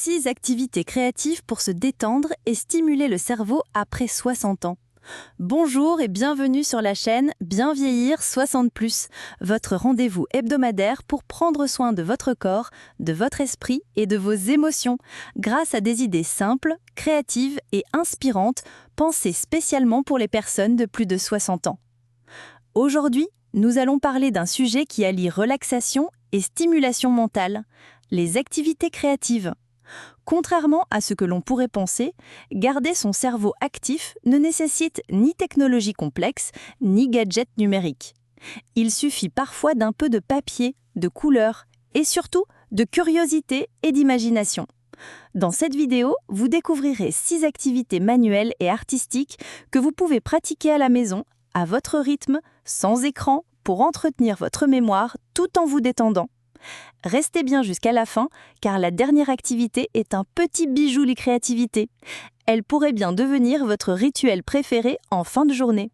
6 activités créatives pour se détendre et stimuler le cerveau après 60 ans. Bonjour et bienvenue sur la chaîne Bien vieillir 60+, votre rendez-vous hebdomadaire pour prendre soin de votre corps, de votre esprit et de vos émotions, grâce à des idées simples, créatives et inspirantes, pensées spécialement pour les personnes de plus de 60 ans. Aujourd'hui, nous allons parler d'un sujet qui allie relaxation et stimulation mentale, les activités créatives. Contrairement à ce que l'on pourrait penser, garder son cerveau actif ne nécessite ni technologie complexe, ni gadget numérique. Il suffit parfois d'un peu de papier, de couleurs et surtout de curiosité et d'imagination. Dans cette vidéo, vous découvrirez 6 activités manuelles et artistiques que vous pouvez pratiquer à la maison, à votre rythme, sans écran, pour entretenir votre mémoire tout en vous détendant. Restez bien jusqu'à la fin, car la dernière activité est un petit bijou de créativité. Elle pourrait bien devenir votre rituel préféré en fin de journée.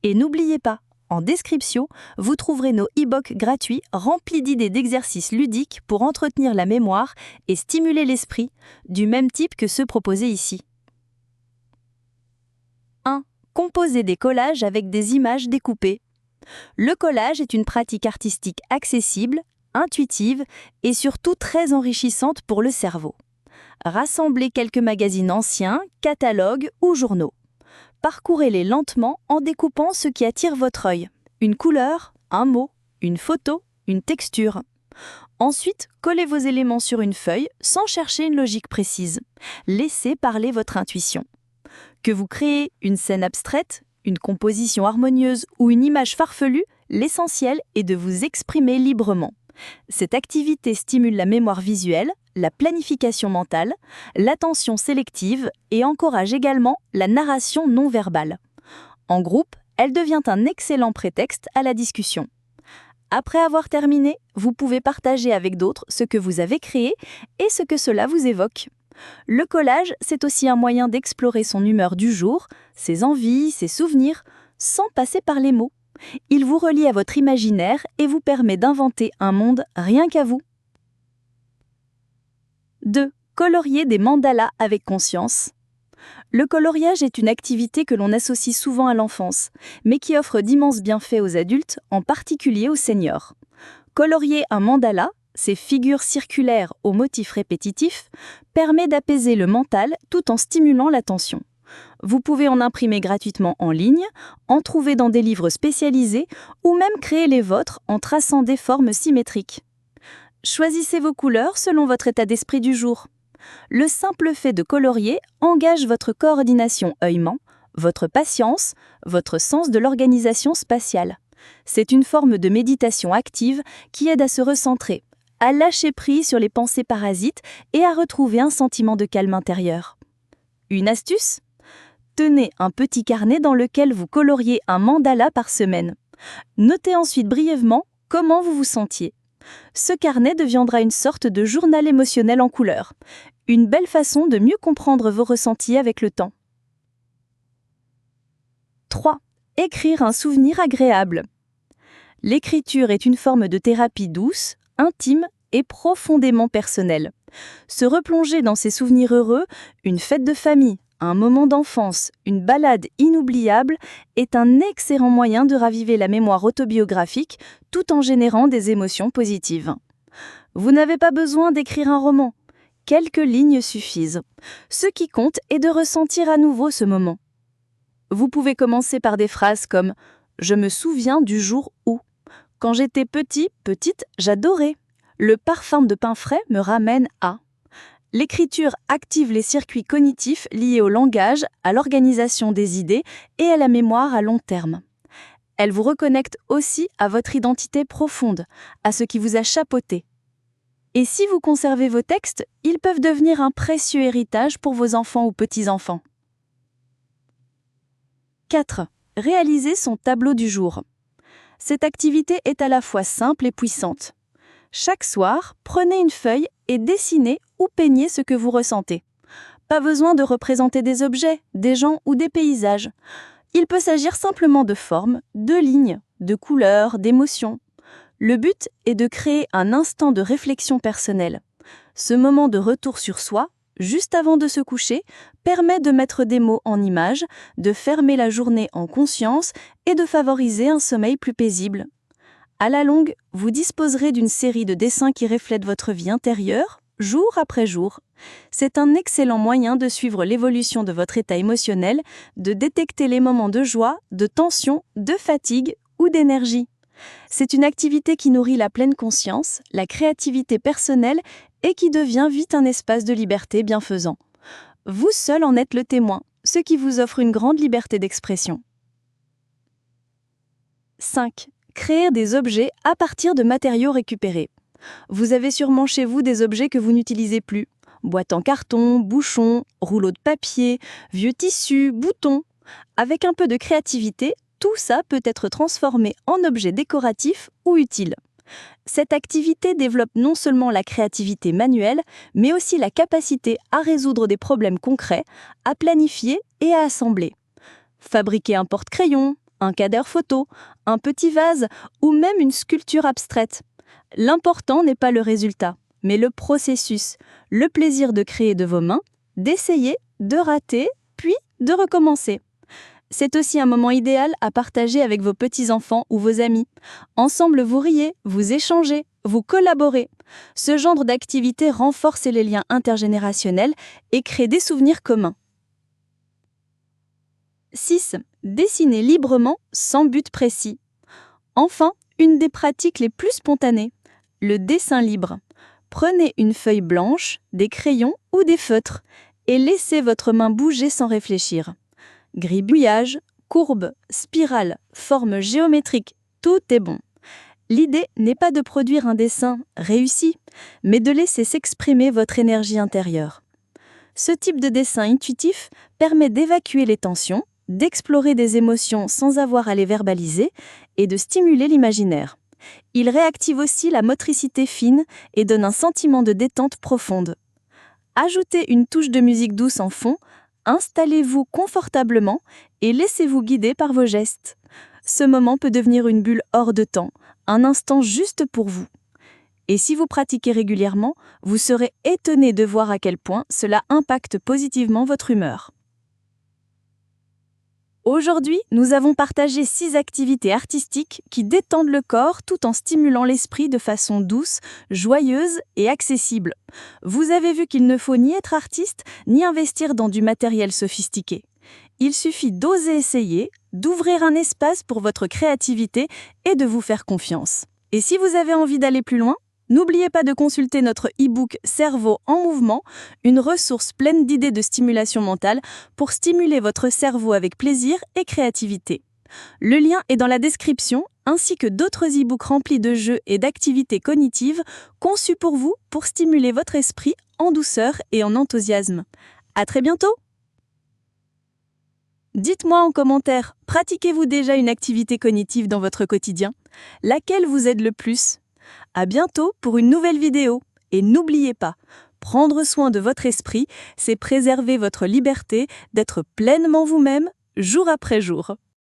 Et n'oubliez pas, en description, vous trouverez nos e-books gratuits remplis d'idées d'exercices ludiques pour entretenir la mémoire et stimuler l'esprit, du même type que ceux proposés ici. 1. Composer des collages avec des images découpées. Le collage est une pratique artistique accessible, intuitive et surtout très enrichissante pour le cerveau. Rassemblez quelques magazines anciens, catalogues ou journaux. Parcourez-les lentement en découpant ce qui attire votre œil. Une couleur, un mot, une photo, une texture. Ensuite, collez vos éléments sur une feuille sans chercher une logique précise. Laissez parler votre intuition. Que vous créez une scène abstraite, une composition harmonieuse ou une image farfelue, l'essentiel est de vous exprimer librement. Cette activité stimule la mémoire visuelle, la planification mentale, l'attention sélective et encourage également la narration non verbale. En groupe, elle devient un excellent prétexte à la discussion. Après avoir terminé, vous pouvez partager avec d'autres ce que vous avez créé et ce que cela vous évoque. Le collage, c'est aussi un moyen d'explorer son humeur du jour, ses envies, ses souvenirs, sans passer par les mots. Il vous relie à votre imaginaire et vous permet d'inventer un monde rien qu'à vous. 2. Colorier des mandalas avec conscience. Le coloriage est une activité que l'on associe souvent à l'enfance, mais qui offre d'immenses bienfaits aux adultes, en particulier aux seniors. Colorier un mandala, ces figures circulaires aux motifs répétitifs, permet d'apaiser le mental tout en stimulant l'attention. Vous pouvez en imprimer gratuitement en ligne, en trouver dans des livres spécialisés ou même créer les vôtres en traçant des formes symétriques. Choisissez vos couleurs selon votre état d'esprit du jour. Le simple fait de colorier engage votre coordination œil-main, votre patience, votre sens de l'organisation spatiale. C'est une forme de méditation active qui aide à se recentrer, à lâcher prise sur les pensées parasites et à retrouver un sentiment de calme intérieur. Une astuce ? Tenez un petit carnet dans lequel vous coloriez un mandala par semaine. Notez ensuite brièvement comment vous vous sentiez. Ce carnet deviendra une sorte de journal émotionnel en couleurs. Une belle façon de mieux comprendre vos ressentis avec le temps. 3. Écrire un souvenir agréable. L'écriture est une forme de thérapie douce, intime et profondément personnelle. Se replonger dans ses souvenirs heureux, une fête de famille, un moment d'enfance, une balade inoubliable est un excellent moyen de raviver la mémoire autobiographique tout en générant des émotions positives. Vous n'avez pas besoin d'écrire un roman. Quelques lignes suffisent. Ce qui compte est de ressentir à nouveau ce moment. Vous pouvez commencer par des phrases comme « Je me souviens du jour où ». Quand j'étais petite, j'adorais. Le parfum de pain frais me ramène à. L'écriture active les circuits cognitifs liés au langage, à l'organisation des idées et à la mémoire à long terme. Elle vous reconnecte aussi à votre identité profonde, à ce qui vous a chapeauté. Et si vous conservez vos textes, ils peuvent devenir un précieux héritage pour vos enfants ou petits-enfants. 4. Réaliser son tableau du jour. Cette activité est à la fois simple et puissante. Chaque soir, prenez une feuille et dessinez ou peignez ce que vous ressentez. Pas besoin de représenter des objets, des gens ou des paysages. Il peut s'agir simplement de formes, de lignes, de couleurs, d'émotions. Le but est de créer un instant de réflexion personnelle. Ce moment de retour sur soi, juste avant de se coucher, permet de mettre des mots en images, de fermer la journée en conscience et de favoriser un sommeil plus paisible. À la longue, vous disposerez d'une série de dessins qui reflètent votre vie intérieure, jour après jour. C'est un excellent moyen de suivre l'évolution de votre état émotionnel, de détecter les moments de joie, de tension, de fatigue ou d'énergie. C'est une activité qui nourrit la pleine conscience, la créativité personnelle et qui devient vite un espace de liberté bienfaisant. Vous seul en êtes le témoin, ce qui vous offre une grande liberté d'expression. 5. Créer des objets à partir de matériaux récupérés. Vous avez sûrement chez vous des objets que vous n'utilisez plus. Boîtes en carton, bouchons, rouleaux de papier, vieux tissus, boutons. Avec un peu de créativité, tout ça peut être transformé en objets décoratifs ou utiles. Cette activité développe non seulement la créativité manuelle, mais aussi la capacité à résoudre des problèmes concrets, à planifier et à assembler. Fabriquer un porte-crayon, un cadre photo, un petit vase ou même une sculpture abstraite. L'important n'est pas le résultat, mais le processus, le plaisir de créer de vos mains, d'essayer, de rater, puis de recommencer. C'est aussi un moment idéal à partager avec vos petits-enfants ou vos amis. Ensemble, vous riez, vous échangez, vous collaborez. Ce genre d'activité renforce les liens intergénérationnels et crée des souvenirs communs. 6. Dessiner librement sans but précis. Enfin, une des pratiques les plus spontanées, le dessin libre. Prenez une feuille blanche, des crayons ou des feutres et laissez votre main bouger sans réfléchir. Gribouillage, courbe, spirale, forme géométrique, tout est bon. L'idée n'est pas de produire un dessin réussi, mais de laisser s'exprimer votre énergie intérieure. Ce type de dessin intuitif permet d'évacuer les tensions, d'explorer des émotions sans avoir à les verbaliser et de stimuler l'imaginaire. Il réactive aussi la motricité fine et donne un sentiment de détente profonde. Ajoutez une touche de musique douce en fond, installez-vous confortablement et laissez-vous guider par vos gestes. Ce moment peut devenir une bulle hors de temps, un instant juste pour vous. Et si vous pratiquez régulièrement, vous serez étonné de voir à quel point cela impacte positivement votre humeur. Aujourd'hui, nous avons partagé 6 activités artistiques qui détendent le corps tout en stimulant l'esprit de façon douce, joyeuse et accessible. Vous avez vu qu'il ne faut ni être artiste, ni investir dans du matériel sophistiqué. Il suffit d'oser essayer, d'ouvrir un espace pour votre créativité et de vous faire confiance. Et si vous avez envie d'aller plus loin, n'oubliez pas de consulter notre e-book Cerveau en mouvement, une ressource pleine d'idées de stimulation mentale pour stimuler votre cerveau avec plaisir et créativité. Le lien est dans la description, ainsi que d'autres e-books remplis de jeux et d'activités cognitives conçus pour vous pour stimuler votre esprit en douceur et en enthousiasme. À très bientôt! Dites-moi en commentaire, pratiquez-vous déjà une activité cognitive dans votre quotidien? Laquelle vous aide le plus? À bientôt pour une nouvelle vidéo. Et n'oubliez pas, prendre soin de votre esprit, c'est préserver votre liberté d'être pleinement vous-même, jour après jour.